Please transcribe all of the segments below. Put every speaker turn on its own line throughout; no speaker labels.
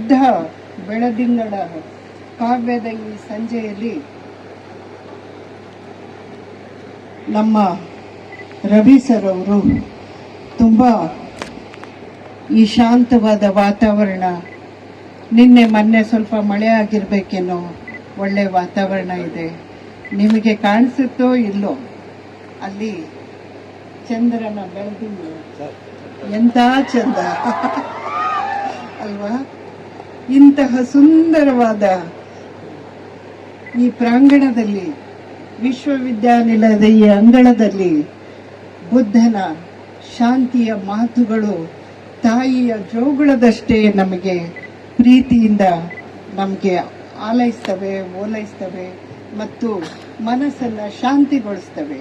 ಶುದ್ಧ ಬೆಳದಿಂಗಳ ಕಾವ್ಯದ ಈ ಸಂಜೆಯಲ್ಲಿ ನಮ್ಮ ರವಿ ಸರ್ ಅವರು ತುಂಬ ಈ ಶಾಂತವಾದ ವಾತಾವರಣ, ನಿನ್ನೆ ಮೊನ್ನೆ ಸ್ವಲ್ಪ ಮಳೆ ಆಗಿರ್ಬೇಕೇನೋ, ಒಳ್ಳೆ ವಾತಾವರಣ ಇದೆ. ನಿಮಗೆ ಕಾಣಿಸುತ್ತೋ ಇಲ್ಲೋ, ಅಲ್ಲಿ ಚಂದ್ರನ ಬೆಳದಿಂಗಳು ಎಂಥ ಚಂದ ಅಲ್ವಾ? ಇಂತಹ ಸುಂದರವಾದ ಈ ಪ್ರಾಂಗಣದಲ್ಲಿ, ವಿಶ್ವವಿದ್ಯಾನಿಲಯದ ಈ ಅಂಗಳದಲ್ಲಿ ಬುದ್ಧನ ಶಾಂತಿಯ ಮಾತುಗಳು ತಾಯಿಯ ಜೋಗುಳದಷ್ಟೇ ನಮಗೆ ಪ್ರೀತಿಯಿಂದ ನಮಗೆ ಆಲೈಸ್ತವೆ, ಓಲೈಸ್ತವೆ ಮತ್ತು ಮನಸ್ಸನ್ನು ಶಾಂತಿಗೊಳಿಸ್ತವೆ.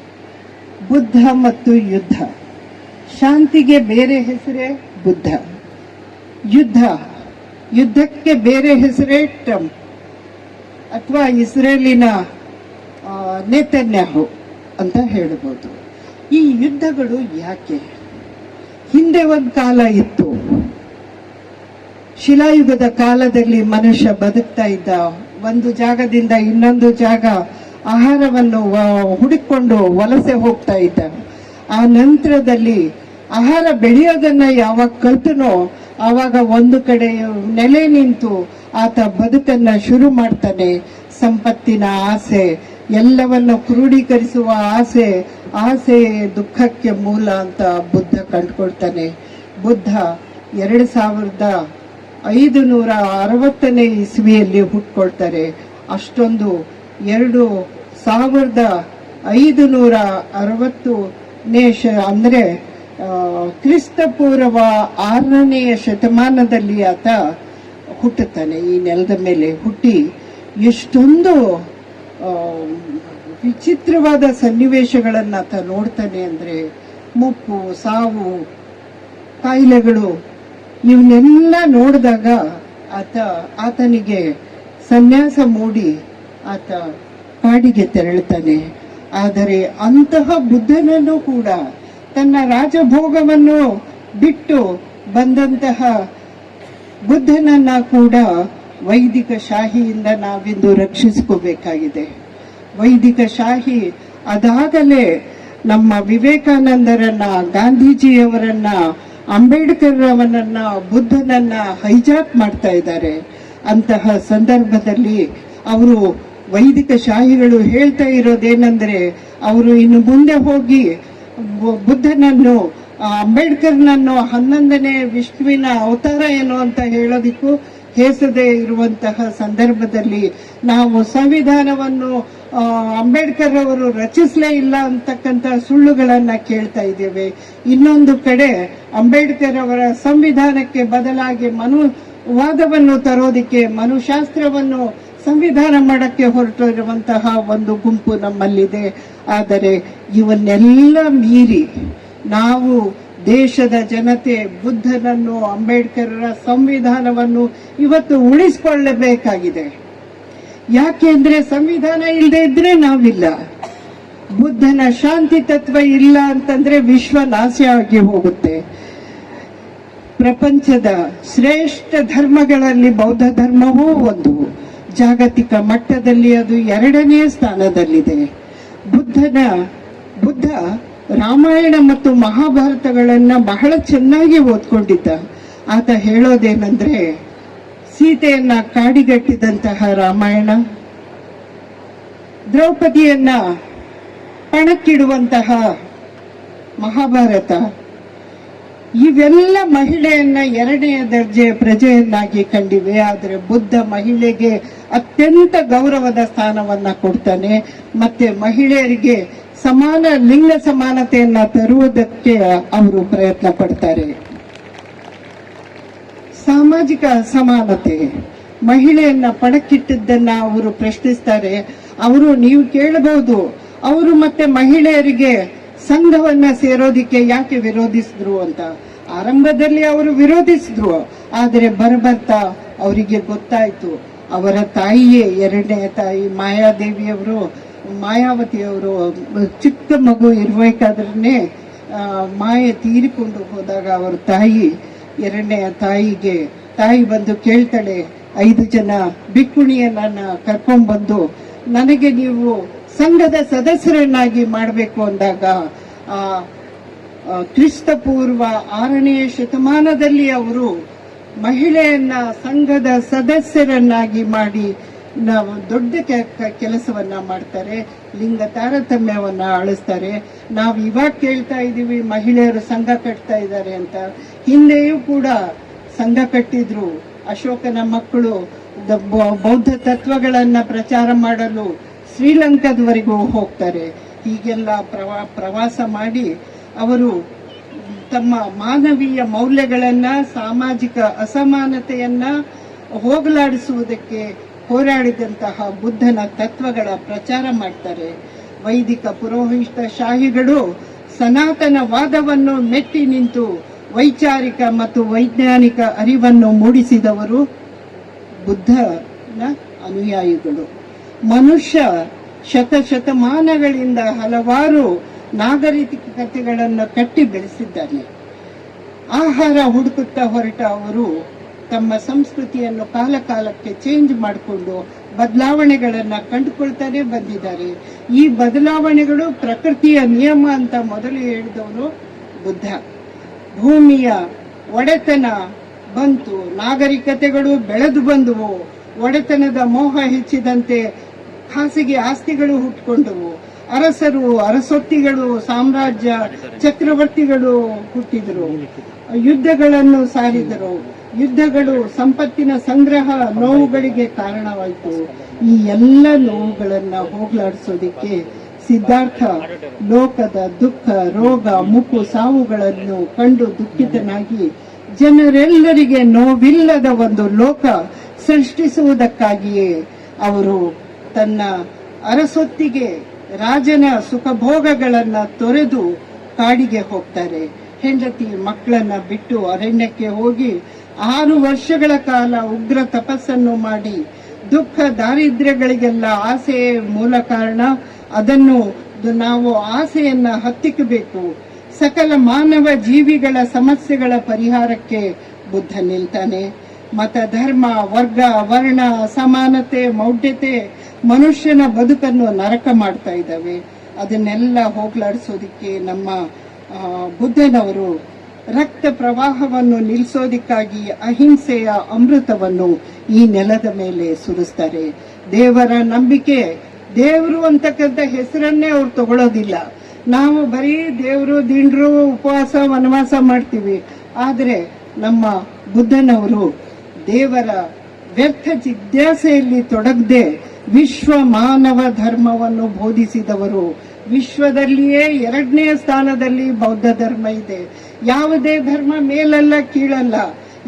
ಬುದ್ಧ ಮತ್ತು ಯುದ್ಧ. ಶಾಂತಿಗೆ ಬೇರೆ ಹೆಸರೇ ಬುದ್ಧ, ಯುದ್ಧಕ್ಕೆ ಬೇರೆ ಹೆಸರೇ ಟ್ರಂಪ್ ಅಥವಾ ಇಸ್ರೇಲಿನ ನೇತನ್ಯಾಹು ಅಂತ ಹೇಳ್ಬೋದು. ಈ ಯುದ್ಧಗಳು ಯಾಕೆ? ಹಿಂದೆ ಒಂದು ಕಾಲ ಇತ್ತು, ಶಿಲಾಯುಗದ ಕಾಲದಲ್ಲಿ ಮನುಷ್ಯ ಬದುಕ್ತಾ ಇದ್ದ, ಒಂದು ಜಾಗದಿಂದ ಇನ್ನೊಂದು ಜಾಗ ಆಹಾರವನ್ನು ಹುಡುಕೊಂಡು ವಲಸೆ ಹೋಗ್ತಾ ಇದ್ದ. ಆ ನಂತರದಲ್ಲಿ ಆಹಾರ ಬೆಳೆಯೋದನ್ನ ಯಾವಾಗ ಕಲ್ತನೋ ಆವಾಗ ಒಂದು ಕಡೆ ನೆಲೆ ನಿಂತು ಆತ ಬದುಕನ್ನ ಶುರು ಮಾಡ್ತಾನೆ. ಸಂಪತ್ತಿನ ಆಸೆ, ಎಲ್ಲವನ್ನು ಕ್ರೋಢೀಕರಿಸುವ ಆಸೆ ದುಃಖಕ್ಕೆ ಮೂಲ ಅಂತ ಬುದ್ಧ ಕಂಡುಕೊಳ್ತಾನೆ. ಬುದ್ಧ 2560 ಇಸ್ವಿಯಲ್ಲಿ ಹುಟ್ಕೊಳ್ತಾರೆ. ಅಷ್ಟೊಂದು 2560 ಅಂದ್ರೆ ಕ್ರಿಸ್ತಪೂರ್ವ 6ನೇ ಶತಮಾನದಲ್ಲಿ ಆತ ಹುಟ್ಟುತ್ತಾನೆ. ಈ ನೆಲದ ಮೇಲೆ ಹುಟ್ಟಿ ಎಷ್ಟೊಂದು ವಿಚಿತ್ರವಾದ ಸನ್ನಿವೇಶಗಳನ್ನು ಆತ ನೋಡ್ತಾನೆ. ಅಂದ್ರೆ ಮುಪ್ಪು, ಸಾವು, ಕಾಯಿಲೆಗಳು, ಇವನ್ನೆಲ್ಲ ನೋಡಿದಾಗ ಆತನಿಗೆ ಸನ್ಯಾಸ ಮೂಡಿ ಆತ ಕಾಡಿಗೆ ತೆರಳುತ್ತಾನೆ. ಆದರೆ ಅಂತಹ ಬುದ್ಧನನ್ನು ಕೂಡ, ತನ್ನ ರಾಜಭೋಗವನ್ನು ಬಿಟ್ಟು ಬಂದಂತಹ ಬುದ್ಧನನ್ನ ಕೂಡ ವೈದಿಕ ಶಾಹಿಯಿಂದ ನಾವಿಂದು ರಕ್ಷಿಸ್ಕೋಬೇಕಾಗಿದೆ. ವೈದಿಕ ಶಾಹಿ ಅದಾಗಲೇ ನಮ್ಮ ವಿವೇಕಾನಂದರನ್ನ, ಗಾಂಧೀಜಿಯವರನ್ನ, ಅಂಬೇಡ್ಕರ್ ಅವರನ್ನ, ಬುದ್ಧನನ್ನ ಹೈಜಾಕ್ ಮಾಡ್ತಾ ಇದ್ದಾರೆ. ಅಂತಹ ಸಂದರ್ಭದಲ್ಲಿ ಅವರು ವೈದಿಕ ಶಾಹಿಗಳು ಹೇಳ್ತಾ ಇರೋದೇನೆಂದ್ರೆ, ಅವರು ಇನ್ನು ಮುಂದೆ ಹೋಗಿ ಬುದ್ಧನನ್ನು, ಅಂಬೇಡ್ಕರ್ನನ್ನು 11ನೇ ವಿಷ್ಣುವಿನ ಅವತಾರ ಏನು ಅಂತ ಹೇಳೋದಿಕ್ಕೂ ಹೇಸದೆ ಇರುವಂತಹ ಸಂದರ್ಭದಲ್ಲಿ ನಾವು ಸಂವಿಧಾನವನ್ನು ಅಂಬೇಡ್ಕರ್ ಅವರು ರಚಿಸಲೇ ಇಲ್ಲ ಅಂತಕ್ಕಂಥ ಸುಳ್ಳುಗಳನ್ನ ಕೇಳ್ತಾ ಇದ್ದೇವೆ. ಇನ್ನೊಂದು ಕಡೆ ಅಂಬೇಡ್ಕರ್ ಅವರ ಸಂವಿಧಾನಕ್ಕೆ ಬದಲಾಗಿ ಮನುವಾದವನ್ನು ತರೋದಿಕ್ಕೆ, ಮನುಶಾಸ್ತ್ರವನ್ನು ಸಂವಿಧಾನ ಮಾಡಕ್ಕೆ ಹೊರಟಿರುವಂತಹ ಒಂದು ಗುಂಪು ನಮ್ಮಲ್ಲಿದೆ. ಆದರೆ ಇವನ್ನೆಲ್ಲ ಮೀರಿ ನಾವು ದೇಶದ ಜನತೆ ಬುದ್ಧನನ್ನು, ಅಂಬೇಡ್ಕರ್ರ ಸಂವಿಧಾನವನ್ನು ಇವತ್ತು ಉಳಿಸಿಕೊಳ್ಳಬೇಕಾಗಿದೆ. ಯಾಕೆಂದ್ರೆ ಸಂವಿಧಾನ ಇಲ್ಲದೆ ಇದ್ರೆ ನಾವಿಲ್ಲ. ಬುದ್ಧನ ಶಾಂತಿ ತತ್ವ ಇಲ್ಲ ಅಂತಂದ್ರೆ ವಿಶ್ವ ನಾಶ ಆಗಿ ಹೋಗುತ್ತೆ. ಪ್ರಪಂಚದ ಶ್ರೇಷ್ಠ ಧರ್ಮಗಳಲ್ಲಿ ಬೌದ್ಧ ಧರ್ಮವೂ ಒಂದು. ಜಾಗತಿಕ ಮಟ್ಟದಲ್ಲಿ ಅದು 2ನೇ ಸ್ಥಾನದಲ್ಲಿದೆ. ಬುದ್ಧ ರಾಮಾಯಣ ಮತ್ತು ಮಹಾಭಾರತಗಳನ್ನ ಬಹಳ ಚೆನ್ನಾಗಿ ಓದ್ಕೊಂಡಿದ್ದ. ಆತ ಹೇಳೋದೇನೆಂದ್ರೆ, ಸೀತೆಯನ್ನ ಕಾಡಿಗಟ್ಟಿದಂತಹ ರಾಮಾಯಣ, ದ್ರೌಪದಿಯನ್ನ ಪಣಕ್ಕಿಡುವಂತಹ ಮಹಾಭಾರತ, ಇವೆಲ್ಲ ಮಹಿಳೆಯನ್ನ 2ನೇ ದರ್ಜೆಯ ಪ್ರಜೆಯನ್ನಾಗಿ ಕಂಡಿವೆ. ಆದರೆ ಬುದ್ಧ ಮಹಿಳೆಗೆ ಅತ್ಯಂತ ಗೌರವದ ಸ್ಥಾನವನ್ನ ಕೊಡ್ತಾನೆ. ಮತ್ತೆ ಮಹಿಳೆಯರಿಗೆ ಸಮಾನ ಲಿಂಗ ಸಮಾನತೆಯನ್ನ ತರುವುದಕ್ಕೆ ಅವರು ಪ್ರಯತ್ನ ಪಡ್ತಾರೆ. ಸಾಮಾಜಿಕ ಅಸಮಾನತೆ, ಮಹಿಳೆಯನ್ನ ಪಣಕ್ಕಿಟ್ಟಿದ್ದನ್ನ ಅವರು ಪ್ರಶ್ನಿಸ್ತಾರೆ. ನೀವು ಕೇಳಬಹುದು, ಅವರು ಮತ್ತೆ ಮಹಿಳೆಯರಿಗೆ ಸಂಘವನ್ನ ಸೇರೋದಿಕ್ಕೆ ಯಾಕೆ ವಿರೋಧಿಸಿದ್ರು ಅಂತ. ಆರಂಭದಲ್ಲಿ ಅವರು ವಿರೋಧಿಸಿದ್ರು, ಆದರೆ ಬರ್ತಾ ಅವರಿಗೆ ಗೊತ್ತಾಯ್ತು, ಅವರ ತಾಯಿಯೇ 2ನೇ ತಾಯಿ ಮಾಯಾವತಿಯವರು ಚಿಕ್ಕ ಮಗು ಇರಬೇಕಾದ್ರೆ ಮಾಯೆ ತೀರಿಕೊಂಡು ಹೋದಾಗ ಅವರ ತಾಯಿ 2ನೇ ತಾಯಿಗೆ ತಾಯಿ ಬಂದು ಕೇಳ್ತಾಳೆ, 5 ಜನ ಭಿಕ್ಕುಣಿಯನ್ನ ಕರ್ಕೊಂಡ್ಬಂದು ನನಗೆ ನೀವು ಸಂಘದ ಸದಸ್ಯರನ್ನಾಗಿ ಮಾಡಬೇಕು ಅಂದಾಗ ಕ್ರಿಸ್ತಪೂರ್ವ 6ನೇ ಶತಮಾನದಲ್ಲಿ ಅವರು ಮಹಿಳೆಯನ್ನ ಸಂಘದ ಸದಸ್ಯರನ್ನಾಗಿ ಮಾಡಿ ನಾವು ದೊಡ್ಡ ಕೆಲಸವನ್ನ ಮಾಡ್ತಾರೆ. ಲಿಂಗ ತಾರತಮ್ಯವನ್ನ ಅಳಿಸ್ತಾರೆ. ನಾವು ಇವಾಗ ಕೇಳ್ತಾ ಇದೀವಿ ಮಹಿಳೆಯರು ಸಂಘ ಕಟ್ತಾ ಇದ್ದಾರೆ ಅಂತ. ಹಿಂದೆಯೂ ಕೂಡ ಸಂಘ ಕಟ್ಟಿದ್ರು. ಅಶೋಕನ ಮಕ್ಕಳು ಬೌದ್ಧ ತತ್ವಗಳನ್ನ ಪ್ರಚಾರ ಮಾಡಲು ಶ್ರೀಲಂಕಾದವರೆಗೂ ಹೋಗ್ತಾರೆ. ಹೀಗೆಲ್ಲ ಪ್ರವಾಸ ಮಾಡಿ ಅವರು ತಮ್ಮ ಮಾನವೀಯ ಮೌಲ್ಯಗಳನ್ನ, ಸಾಮಾಜಿಕ ಅಸಮಾನತೆಯನ್ನ ಹೋಗಲಾಡಿಸುವುದಕ್ಕೆ ಹೋರಾಡಿದಂತಹ ಬುದ್ಧನ ತತ್ವಗಳ ಪ್ರಚಾರ ಮಾಡ್ತಾರೆ. ವೈದಿಕ ಪುರೋಹಿತ ಶಾಹಿಗಳು ಸನಾತನವಾದವನ್ನು ಮೆಟ್ಟಿ ನಿಂತು ವೈಚಾರಿಕ ಮತ್ತು ವೈಜ್ಞಾನಿಕ ಅರಿವನ್ನು ಮೂಡಿಸಿದವರು ಬುದ್ಧನ ಅನುಯಾಯಿಗಳು. ಮನುಷ್ಯ ಶತಶತಮಾನಗಳಿಂದ ಹಲವಾರು ನಾಗರಿಕತೆಗಳನ್ನು ಕಟ್ಟಿ ಬೆಳೆಸಿದ್ದಾನೆ. ಆಹಾರ ಹುಡುಕುತ್ತಾ ಹೊರಟ ಅವರು ತಮ್ಮ ಸಂಸ್ಕೃತಿಯನ್ನು ಕಾಲಕಾಲಕ್ಕೆ ಚೇಂಜ್ ಮಾಡಿಕೊಂಡು ಬದಲಾವಣೆಗಳನ್ನ ಕಂಡುಕೊಳ್ತಾನೆ ಬಂದಿದ್ದಾರೆ. ಈ ಬದಲಾವಣೆಗಳು ಪ್ರಕೃತಿಯ ನಿಯಮ ಅಂತ ಮೊದಲು ಹೇಳಿದವನು ಬುದ್ಧ. ಭೂಮಿಯ ಒಡೆತನ ಬಂತು, ನಾಗರಿಕತೆಗಳು ಬೆಳೆದು ಬಂದುವು. ಒಡೆತನದ ಮೋಹ ಹೆಚ್ಚಿದಂತೆ ಖಾಸಗಿ ಆಸ್ತಿಗಳು ಹುಟ್ಟುಕೊಂಡವು. ಅರಸರು, ಅರಸೊತ್ತಿಗಳು, ಸಾಮ್ರಾಜ್ಯ ಚಕ್ರವರ್ತಿಗಳು ಹುಟ್ಟಿದರು. ಯುದ್ಧಗಳನ್ನು ಸಾರಿದರು. ಯುದ್ಧಗಳು ಸಂಪತ್ತಿನ ಸಂಗ್ರಹ ನೋವುಗಳಿಗೆ ಕಾರಣವಾಯಿತು. ಈ ಎಲ್ಲ ನೋವುಗಳನ್ನ ಹೋಗಲಾಡಿಸೋದಿಕ್ಕೆ ಸಿದ್ಧಾರ್ಥ ಲೋಕದ ದುಃಖ, ರೋಗ, ಮುಪ್ಪು, ಸಾವುಗಳನ್ನು ಕಂಡು ದುಃಖಿತನಾಗಿ ಜನರೆಲ್ಲರಿಗೆ ನೋವಿಲ್ಲದ ಒಂದು ಲೋಕ ಸೃಷ್ಟಿಸುವುದಕ್ಕಾಗಿಯೇ ಅವರು ತನ್ನ ಅರಸೊತ್ತಿಗೆ ರಾಜನ ಸುಖಭೋಗಗಳನ್ನ ತೊರೆದು ಕಾಡಿಗೆ ಹೋಗ್ತಾರೆ. ಹೆಂಡತಿ ಮಕ್ಕಳನ್ನ ಬಿಟ್ಟು ಅರಣ್ಯಕ್ಕೆ ಹೋಗಿ 6 ವರ್ಷಗಳ ಕಾಲ ಉಗ್ರ ತಪಸ್ಸನ್ನು ಮಾಡಿ, ದುಃಖ ದಾರಿದ್ರ್ಯಗಳಿಗೆಲ್ಲ ಆಸೆಯೇ ಮೂಲ ಕಾರಣ. ಅದನ್ನು ನಾವು ಆಸೆಯನ್ನ ಹತ್ತಿಕ್ಕಬೇಕು. ಸಕಲ ಮಾನವ ಜೀವಿಗಳ ಸಮಸ್ಯೆಗಳ ಪರಿಹಾರಕ್ಕೆ ಬುದ್ಧ ನಿಲ್ತಾನೆ. ಮತ, ಧರ್ಮ, ವರ್ಗ, ವರ್ಣ, ಸಮಾನತೆ, ಮೌಢ್ಯತೆ ಮನುಷ್ಯನ ಬದುಕನ್ನು ನರಕ ಮಾಡ್ತಾ ಇದ್ದಾವೆ. ಅದನ್ನೆಲ್ಲ ಹೋಗಲಾಡಿಸೋದಿಕ್ಕೆ ನಮ್ಮ ಬುದ್ಧನವರು ರಕ್ತ ಪ್ರವಾಹವನ್ನು ನಿಲ್ಲಿಸೋದಿಕ್ಕಾಗಿ ಅಹಿಂಸೆಯ ಅಮೃತವನ್ನು ಈ ನೆಲದ ಮೇಲೆ ಸುರಿಸ್ತಾರೆ. ದೇವರ ನಂಬಿಕೆ, ದೇವರು ಅಂತಕ್ಕಂಥ ಹೆಸರನ್ನೇ ಅವ್ರು ತಗೊಳ್ಳೋದಿಲ್ಲ. ನಾವು ಬರೀ ದೇವರು, ದಿಂಡ್ರು, ಉಪವಾಸ, ವನವಾಸ ಮಾಡ್ತೀವಿ. ಆದರೆ ನಮ್ಮ ಬುದ್ಧನವರು ದೇವರ ವ್ಯರ್ಥ ಜಿಜ್ಞಾಸೆಯಲ್ಲಿ ತೊಡಗದೆ ವಿಶ್ವ ಮಾನವ ಧರ್ಮವನ್ನು ಬೋಧಿಸಿದವರು. ವಿಶ್ವದಲ್ಲಿಯೇ 2ನೇ ಸ್ಥಾನದಲ್ಲಿ ಬೌದ್ಧ ಧರ್ಮ ಇದೆ. ಯಾವುದೇ ಧರ್ಮ ಮೇಲಲ್ಲ, ಕೀಳಲ್ಲ.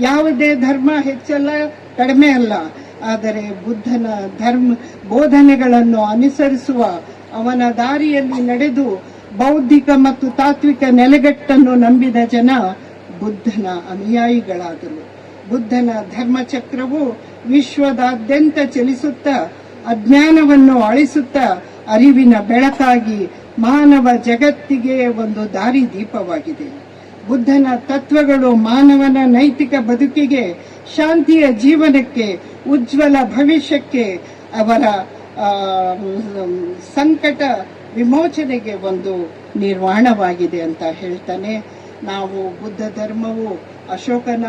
ಯಾವುದೇ ಧರ್ಮ ಹೆಚ್ಚಲ್ಲ, ಕಡಿಮೆ ಅಲ್ಲ. ಆದರೆ ಬುದ್ಧನ ಬೋಧನೆಗಳನ್ನು ಅನುಸರಿಸುವ, ಅವನ ದಾರಿಯಲ್ಲಿ ನಡೆದು ಬೌದ್ಧಿಕ ಮತ್ತು ತಾತ್ವಿಕ ನೆಲೆಗಟ್ಟನ್ನು ನಂಬಿದ ಜನ ಬುದ್ಧನ ಅನುಯಾಯಿಗಳಾದರು. ಬುದ್ಧನ ಧರ್ಮಚಕ್ರವು ವಿಶ್ವದಾದ್ಯಂತ ಚಲಿಸುತ್ತಾ ಅಜ್ಞಾನವನ್ನು ಅಳಿಸುತ್ತಾ ಅರಿವಿನ ಬೆಳಕಾಗಿ ಮಾನವ ಜಗತ್ತಿಗೆ ಒಂದು ದಾರಿ ದೀಪವಾಗಿದೆ. ಬುದ್ಧನ ತತ್ವಗಳು ಮಾನವನ ನೈತಿಕ ಬದುಕಿಗೆ, ಶಾಂತಿಯ ಜೀವನಕ್ಕೆ, ಉಜ್ವಲ ಭವಿಷ್ಯಕ್ಕೆ, ಅವರ ಸಂಕಟ ವಿಮೋಚನೆಗೆ ಒಂದು ನಿರ್ವಾಣವಾಗಿದೆ ಅಂತ ಹೇಳ್ತಾನೆ. ನಾವು ಬುದ್ಧ ಧರ್ಮವು ಅಶೋಕನ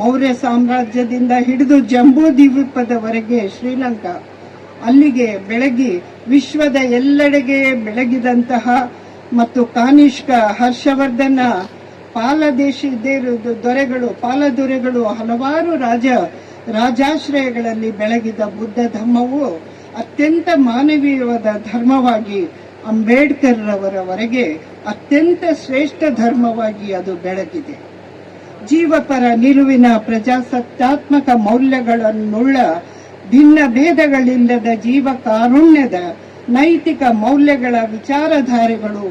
ಮೌರ್ಯ ಸಾಮ್ರಾಜ್ಯದಿಂದ ಹಿಡಿದು ಜಂಬೂ ದ್ವೀಪದವರೆಗೆ, ಶ್ರೀಲಂಕಾ ಅಲ್ಲಿಗೆ ಬೆಳಗಿ ವಿಶ್ವದ ಎಲ್ಲೆಡೆಗೆ ಬೆಳಗಿದಂತಹ ಮತ್ತು ಕಾನಿಷ್ಕ, ಹರ್ಷವರ್ಧನ, ಪಾಲದೊರೆಗಳು ಹಲವಾರು ರಾಜಾಶ್ರಯಗಳಲ್ಲಿ ಬೆಳಗಿದ ಬುದ್ಧ ಧರ್ಮವು ಅತ್ಯಂತ ಮಾನವೀಯವಾದ ಧರ್ಮವಾಗಿ ಅಂಬೇಡ್ಕರ್ ರವರವರೆಗೆ ಅತ್ಯಂತ ಶ್ರೇಷ್ಠ ಧರ್ಮವಾಗಿ ಅದು ಬೆಳಗಿದೆ. ಜೀವಪರ ನಿಲುವಿನ ಪ್ರಜಾಸತ್ತಾತ್ಮಕ ಮೌಲ್ಯಗಳನ್ನುಳ್ಳ, ಭಿನ್ನ ಭೇದಗಳಿಲ್ಲದ ಜೀವ ಕಾರುಣ್ಯದ ನೈತಿಕ ಮೌಲ್ಯಗಳ ವಿಚಾರಧಾರೆಗಳು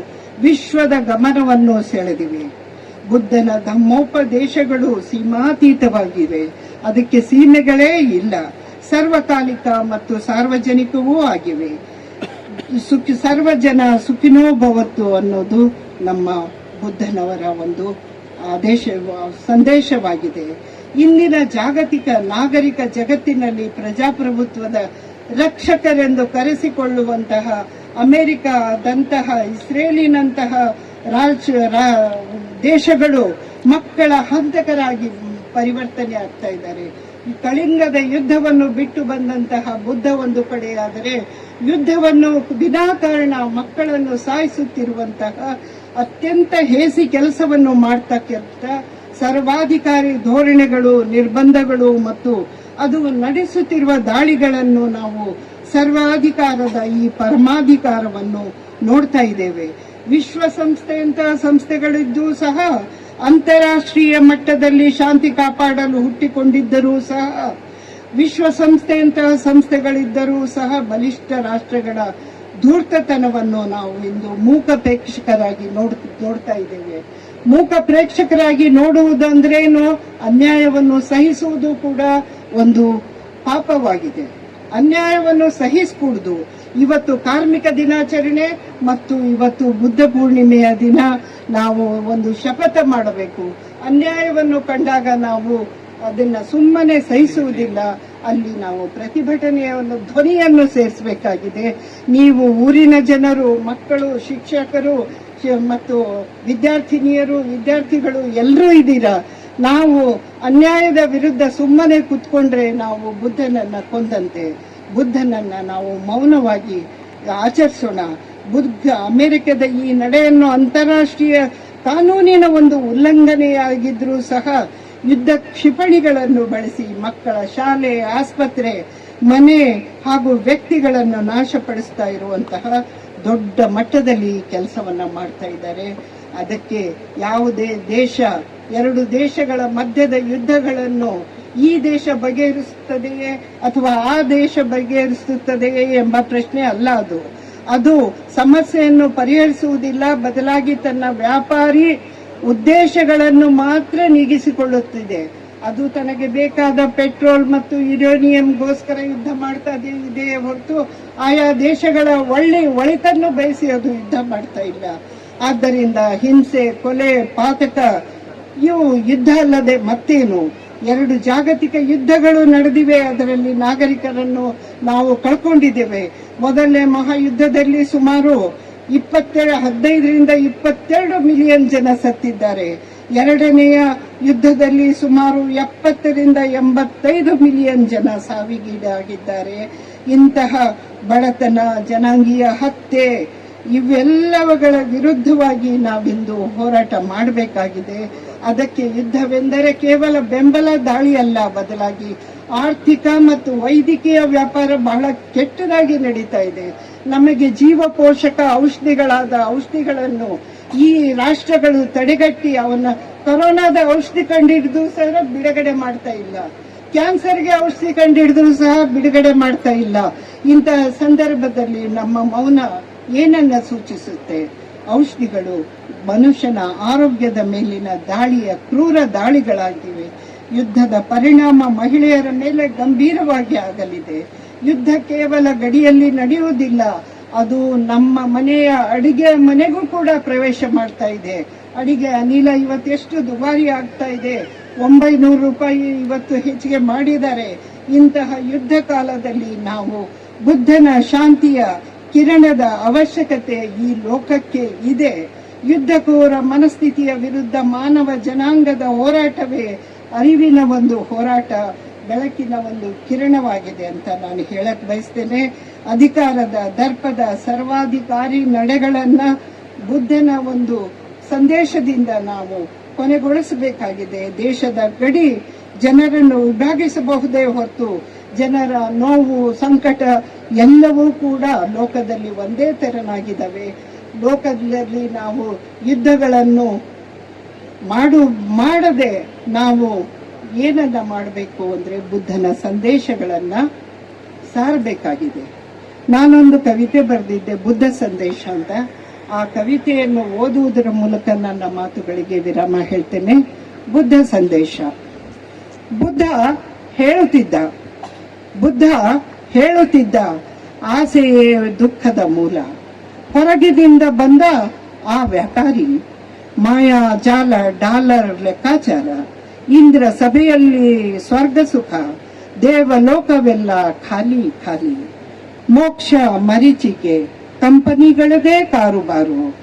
ವಿಶ್ವದ ಗಮನವನ್ನು ಸೆಳೆದಿವೆ. ಬುದ್ಧನ ಧರ್ಮೋಪದೇಶಗಳು ಸೀಮಾತೀತವಾಗಿವೆ. ಅದಕ್ಕೆ ಸೀಮೆಗಳೇ ಇಲ್ಲ. ಸರ್ವಕಾಲಿಕ ಮತ್ತು ಸಾರ್ವಜನಿಕವೂ ಆಗಿವೆ. ಸರ್ವಜನ ಸುಖಿನೋ ಭವತ್ತು ಅನ್ನೋದು ನಮ್ಮ ಬುದ್ಧನವರ ಒಂದು ಸಂದೇಶವಾಗಿದೆ. ಇಂದಿನ ಜಾಗತಿಕ ನಾಗರಿಕ ಜಗತ್ತಿನಲ್ಲಿ ಪ್ರಜಾಪ್ರಭುತ್ವದ ರಕ್ಷಕರೆಂದು ಕರೆಸಿಕೊಳ್ಳುವಂತಹ ಅಮೆರಿಕದಂತಹ ಇಸ್ರೇಲಿನಂತಹ ದೇಶಗಳು ಮಕ್ಕಳ ಹಂತಕರಾಗಿ ಪರಿವರ್ತನೆ ಆಗ್ತಾ ಇದ್ದಾರೆ. ಕಳಿಂಗದ ಯುದ್ಧವನ್ನು ಬಿಟ್ಟು ಬಂದಂತಹ ಬುದ್ಧ ಒಂದು ಕಡೆಯಾದರೆ, ಯುದ್ಧವನ್ನು ವಿನಾಕಾರಣ ಮಕ್ಕಳನ್ನು ಸಾಯಿಸುತ್ತಿರುವಂತಹ ಅತ್ಯಂತ ಹೇಸಿ ಕೆಲಸವನ್ನು ಮಾಡ್ತಕ್ಕಂಥ ಸರ್ವಾಧಿಕಾರಿ ಧೋರಣೆಗಳು, ನಿರ್ಬಂಧಗಳು ಮತ್ತು ಅದು ನಡೆಸುತ್ತಿರುವ ದಾಳಿಗಳನ್ನು ನಾವು ಸರ್ವಾಧಿಕಾರದ ಈ ಪರಮಾಧಿಕಾರವನ್ನು ನೋಡ್ತಾ ಇದ್ದೇವೆ. ವಿಶ್ವಸಂಸ್ಥೆಯಂತಹ ಸಂಸ್ಥೆಗಳಿದ್ದು ಸಹ ಅಂತಾರಾಷ್ಟ್ರೀಯ ಮಟ್ಟದಲ್ಲಿ ಶಾಂತಿ ಕಾಪಾಡಲು ಹುಟ್ಟಿಕೊಂಡಿದ್ದರೂ ಸಹ, ವಿಶ್ವಸಂಸ್ಥೆಯಂತಹ ಸಂಸ್ಥೆಗಳಿದ್ದರೂ ಸಹ ಬಲಿಷ್ಠ ರಾಷ್ಟ್ರಗಳ ಧೂರ್ತತನವನ್ನು ನಾವು ಇಂದು ಮೂಕ ಪ್ರೇಕ್ಷಕರಾಗಿ ನೋಡ್ತಾ ಇದ್ದೇವೆ. ಮೂಕ ಪ್ರೇಕ್ಷಕರಾಗಿ ನೋಡುವುದಂದ್ರೇನು? ಅನ್ಯಾಯವನ್ನು ಸಹಿಸುವುದು ಕೂಡ ಒಂದು ಪಾಪವಾಗಿದೆ. ಅನ್ಯಾಯವನ್ನು ಸಹಿಸಕೂಡದು. ಇವತ್ತು ಕಾರ್ಮಿಕ ದಿನಾಚರಣೆ ಮತ್ತು ಇವತ್ತು ಬುದ್ಧ ಪೂರ್ಣಿಮೆಯ ದಿನ ನಾವು ಒಂದು ಶಪಥ ಮಾಡಬೇಕು. ಅನ್ಯಾಯವನ್ನು ಕಂಡಾಗ ನಾವು ಅದನ್ನ ಸುಮ್ಮನೆ ಸಹಿಸುವುದಿಲ್ಲ. ಅಲ್ಲಿ ನಾವು ಪ್ರತಿಭಟನೆಯ ಒಂದು ಧ್ವನಿಯನ್ನು ಸೇರಿಸಬೇಕಾಗಿದೆ. ನೀವು ಊರಿನ ಜನರು, ಮಕ್ಕಳು, ಶಿಕ್ಷಕರು ಮತ್ತು ವಿದ್ಯಾರ್ಥಿನಿಯರು, ವಿದ್ಯಾರ್ಥಿಗಳು ಎಲ್ಲರೂ ಇದ್ದೀರಾ. ನಾವು ಅನ್ಯಾಯದ ವಿರುದ್ಧ ಸುಮ್ಮನೆ ಕೂತ್ಕೊಂಡ್ರೆ ನಾವು ಬುದ್ಧನನ್ನ ಕೊಂದಂತೆ. ಬುದ್ಧನನ್ನ ನಾವು ಮೌನವಾಗಿ ಆಚರಿಸೋಣ. ಬುದ್ಧ ಅಮೆರಿಕದ ಈ ನಡೆಯನ್ನು ಅಂತಾರಾಷ್ಟ್ರೀಯ ಕಾನೂನಿನ ಒಂದು ಉಲ್ಲಂಘನೆಯಾಗಿದ್ರೂ ಸಹ ಯುದ್ಧ ಕ್ಷಿಪಣಿಗಳನ್ನು ಬಳಸಿ ಮಕ್ಕಳ ಶಾಲೆ, ಆಸ್ಪತ್ರೆ, ಮನೆ ಹಾಗೂ ವ್ಯಕ್ತಿಗಳನ್ನು ನಾಶಪಡಿಸ್ತಾ ಇರುವಂತಹ ದೊಡ್ಡ ಮಟ್ಟದಲ್ಲಿ ಕೆಲಸವನ್ನ ಮಾಡ್ತಾ ಇದ್ದಾರೆ. ಅದಕ್ಕೆ ಯಾವುದೇ ದೇಶ, ಎರಡು ದೇಶಗಳ ಮಧ್ಯದ ಯುದ್ಧಗಳನ್ನು ಈ ದೇಶ ಬಗೆಹರಿಸುತ್ತದೆಯೇ ಅಥವಾ ಆ ದೇಶ ಬಗೆಹರಿಸುತ್ತದೆಯೇ ಎಂಬ ಪ್ರಶ್ನೆ ಅಲ್ಲ. ಅದು ಸಮಸ್ಯೆಯನ್ನು ಪರಿಹರಿಸುವುದಿಲ್ಲ, ಬದಲಾಗಿ ತನ್ನ ವ್ಯಾಪಾರಿ ಉದ್ದೇಶಗಳನ್ನು ಮಾತ್ರ ನೀಗಿಸಿಕೊಳ್ಳುತ್ತಿದೆ. ಅದು ತನಗೆ ಬೇಕಾದ ಪೆಟ್ರೋಲ್ ಮತ್ತು ಯುರೇನಿಯಂಗೋಸ್ಕರ ಯುದ್ಧ ಮಾಡ್ತಾ ಇದೆಯೇ ಹೊರತು ಆಯಾ ದೇಶಗಳ ಒಳಿತನ್ನು ಬಯಸಿ ಅದು ಯುದ್ಧ ಮಾಡ್ತಾ ಇಲ್ಲ. ಆದ್ದರಿಂದ ಹಿಂಸೆ, ಕೊಲೆ, ಪಾತಕ ಇವು ಯುದ್ಧ ಅಲ್ಲದೆ ಮತ್ತೇನು? ಎರಡು ಜಾಗತಿಕ ಯುದ್ಧಗಳು ನಡೆದಿವೆ. ಅದರಲ್ಲಿ ನಾಗರಿಕರನ್ನು ನಾವು ಕಳ್ಕೊಂಡಿದ್ದೇವೆ. ಮೊದಲನೇ ಮಹಾಯುದ್ಧದಲ್ಲಿ ಸುಮಾರು 15ರಿಂದ 22 ಮಿಲಿಯನ್ ಜನ ಸತ್ತಿದ್ದಾರೆ. ಎರಡನೆಯ ಯುದ್ಧದಲ್ಲಿ ಸುಮಾರು 70ರಿಂದ 85 ಮಿಲಿಯನ್ ಜನ ಸಾವಿಗೀಡಾಗಿದ್ದಾರೆ. ಇಂತಹ ಬಡತನ, ಜನಾಂಗೀಯ ಹತ್ಯೆ ಇವೆಲ್ಲವುಗಳ ವಿರುದ್ಧವಾಗಿ ನಾವಿಂದು ಹೋರಾಟ ಮಾಡಬೇಕಾಗಿದೆ. ಅದಕ್ಕೆ ಯುದ್ಧವೆಂದರೆ ಕೇವಲ ಬೆಂಬಲ ದಾಳಿ ಅಲ್ಲ, ಬದಲಾಗಿ ಆರ್ಥಿಕ ಮತ್ತು ವೈದ್ಯಕೀಯ ವ್ಯಾಪಾರ ಬಹಳ ಕೆಟ್ಟದಾಗಿ ನಡೀತಾ ಇದೆ. ನಮಗೆ ಜೀವ ಪೋಷಕ ಔಷಧಿಗಳಾದ ಔಷಧಿಗಳನ್ನು ಈ ರಾಷ್ಟ್ರಗಳು ತಡೆಗಟ್ಟಿ ಅವನ್ನ ಕೊರೋನಾದ ಔಷಧಿ ಕಂಡುಹಿಡಿದು ಸಹ ಬಿಡುಗಡೆ ಮಾಡ್ತಾ ಇಲ್ಲ. ಕ್ಯಾನ್ಸರ್ಗೆ ಔಷಧಿ ಕಂಡುಹಿಡಿದ್ರು ಸಹ ಬಿಡುಗಡೆ ಮಾಡ್ತಾ ಇಲ್ಲ. ಇಂತಹ ಸಂದರ್ಭದಲ್ಲಿ ನಮ್ಮ ಮೌನ ಏನನ್ನ ಸೂಚಿಸುತ್ತೆ? ಔಷಧಿಗಳು ಮನುಷ್ಯನ ಆರೋಗ್ಯದ ಮೇಲಿನ ದಾಳಿಯ ಕ್ರೂರ ದಾಳಿಗಳಾಗಿವೆ. ಯುದ್ಧದ ಪರಿಣಾಮ ಮಹಿಳೆಯರ ಮೇಲೆ ಗಂಭೀರವಾಗಿ ಆಗಲಿದೆ. ಯುದ್ಧ ಕೇವಲ ಗಡಿಯಲ್ಲಿ ನಡೆಯುವುದಿಲ್ಲ, ಅದು ನಮ್ಮ ಮನೆಯ ಅಡಿಗೆ ಮನೆಗೂ ಕೂಡ ಪ್ರವೇಶ ಮಾಡ್ತಾ ಇದೆ. ಅಡಿಗೆ ಅನಿಲ ಇವತ್ತೆಷ್ಟು ದುಬಾರಿ ಆಗ್ತಾ ಇದೆ, 900 ರೂಪಾಯಿ ಇವತ್ತು ಹೆಚ್ಚಿಗೆ ಮಾಡಿದ್ದಾರೆ. ಇಂತಹ ಯುದ್ಧ ಕಾಲದಲ್ಲಿ ನಾವು ಬುದ್ಧನ ಶಾಂತಿಯ ಕಿರಣದ ಅವಶ್ಯಕತೆ ಈ ಲೋಕಕ್ಕೆ ಇದೆ. ಯುದ್ಧಕೋರ ಮನಸ್ಥಿತಿಯ ವಿರುದ್ಧ ಮಾನವ ಜನಾಂಗದ ಹೋರಾಟವೇ ಅರಿವಿನ ಒಂದು ಹೋರಾಟ, ಬೆಳಕಿನ ಒಂದು ಕಿರಣವಾಗಿದೆ ಅಂತ ನಾನು ಹೇಳಕ್ ಬಯಸ್ತೇನೆ. ಅಧಿಕಾರದ ದರ್ಪದ ಸರ್ವಾಧಿಕಾರಿ ನಡೆಗಳನ್ನ ಬುದ್ಧನ ಒಂದು ಸಂದೇಶದಿಂದ ನಾವು ಕೊನೆಗೊಳಿಸಬೇಕಾಗಿದೆ. ದೇಶದ ಗಡಿ ಜನರನ್ನು ವಿಭಾಗಿಸಬಹುದೇ ಹೊರತು ಜನರ ನೋವು, ಸಂಕಟ ಎಲ್ಲವೂ ಕೂಡ ಲೋಕದಲ್ಲಿ ಒಂದೇ ತೆರನಾಗಿದ್ದಾವೆ. ಲೋಕದಲ್ಲಿ ನಾವು ಯುದ್ಧಗಳನ್ನು ಮಾಡದೆ ನಾವು ಏನನ್ನ ಮಾಡಬೇಕು ಅಂದ್ರೆ ಬುದ್ಧನ ಸಂದೇಶಗಳನ್ನ ಸಾರಬೇಕಾಗಿದೆ. ನಾನೊಂದು ಕವಿತೆ ಬರೆದಿದ್ದೆ, ಬುದ್ಧ ಸಂದೇಶ ಅಂತ. ಆ ಕವಿತೆಯನ್ನು ಓದುವುದರ ಮೂಲಕ ನನ್ನ ಮಾತುಗಳಿಗೆ ವಿರಾಮ ಹೇಳ್ತೇನೆ. ಬುದ್ಧ ಸಂದೇಶ. ಬುದ್ಧ ಹೇಳುತ್ತಿದ್ದ ಆಸೆಯೇ ದುಃಖದ ಮೂಲ. ಹೊರಗಿನಿಂದ ಬಂದ ಆ ವ್ಯಾಪಾರಿ ಮಾಯಾ ಜಾಲ, ಡಾಲರ್ ಲೆಕ್ಕಾಚಾರ ಇಂದ್ರ ಸಭೆಯಲ್ಲಿ ಸ್ವರ್ಗ ಸುಖ, ದೇವಲೋಕವೆಲ್ಲ ಖಾಲಿ ಖಾಲಿ. ಮೋಕ್ಷ ಮರೀಚಿಕೆ, ಕಂಪನಿಗಳದೇ ಕಾರುಬಾರು.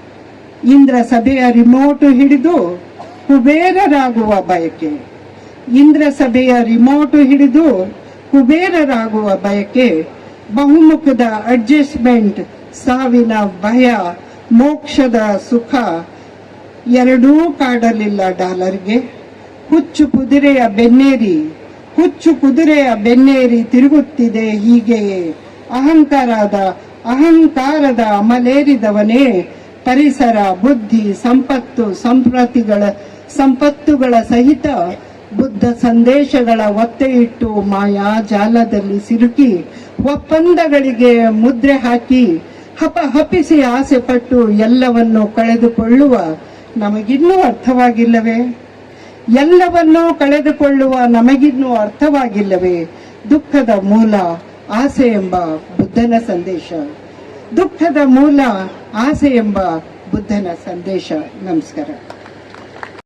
ಇಂದ್ರ ಸಭೆಯ ರಿಮೋಟ್ ಹಿಡಿದು ಕುಬೇರರಾಗುವ ಬಯಕೆ. ಇಂದ್ರ ಸಭೆಯ ರಿಮೋಟ್ ಹಿಡಿದು ಕುಬೇರರಾಗುವ ಬಯಕೆ. ಬಹುಮುಖದ ಅಡ್ಜಸ್ಟ್ಮೆಂಟ್, ಸಾವಿನ ಭಯ, ಮೋಕ್ಷದ ಸುಖ ಎರಡೂ ಕಾಡಲಿಲ್ಲ ಡಾಲರ್ಗೆ. ಹುಚ್ಚು ಕುದುರೆಯ ಬೆನ್ನೇರಿ ತಿರುಗುತ್ತಿದೆ ಹೀಗೆಯೇ. ಅಹಂಕಾರದ ಅಮಲೇರಿದವನೇ ಪರಿಸರ, ಬುದ್ಧಿ, ಸಂಪತ್ತುಗಳ ಸಹಿತ ಬುದ್ಧ ಸಂದೇಶಗಳ ಒತ್ತೆ ಇಟ್ಟು ಮಾಯಾ ಜಾಲದಲ್ಲಿ ಸಿಲುಕಿ ಒಪ್ಪಂದಗಳಿಗೆ ಮುದ್ರೆ ಹಾಕಿ ಹಪಿಸಿ ಆಸೆ ಪಟ್ಟು ಎಲ್ಲವನ್ನೂ ಕಳೆದುಕೊಳ್ಳುವ ನಮಗಿನ್ನೂ ಅರ್ಥವಾಗಿಲ್ಲವೇ? ಎಲ್ಲವನ್ನೂ ಕಳೆದುಕೊಳ್ಳುವ ನಮಗಿನ್ನೂ ಅರ್ಥವಾಗಿಲ್ಲವೇ? ದುಃಖದ ಮೂಲ ಆಸೆ ಎಂಬ ಬುದ್ಧನ ಸಂದೇಶ. ದುಃಖದ ಮೂಲ ಆಸೆ ಎಂಬ ಬುದ್ಧನ ಸಂದೇಶ. ನಮಸ್ಕಾರ.